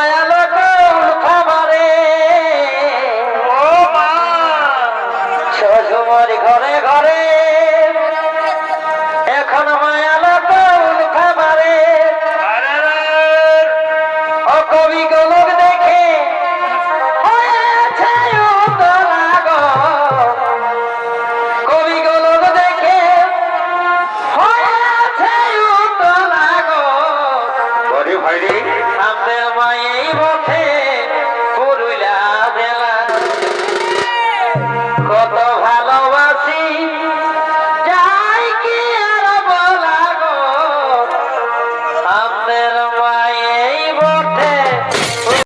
মায়ালো কোন খাবারে ও মা শ্বশুর ঘরে ঘরে এখন মায়ালো কোন খাবারে ও কবি গোলক দেখে হয়েছে উতলা গো কবি গোলক দেখে হয়েছে উতলা গো ওরে ভাই রে আমাদের মায়ের মুখে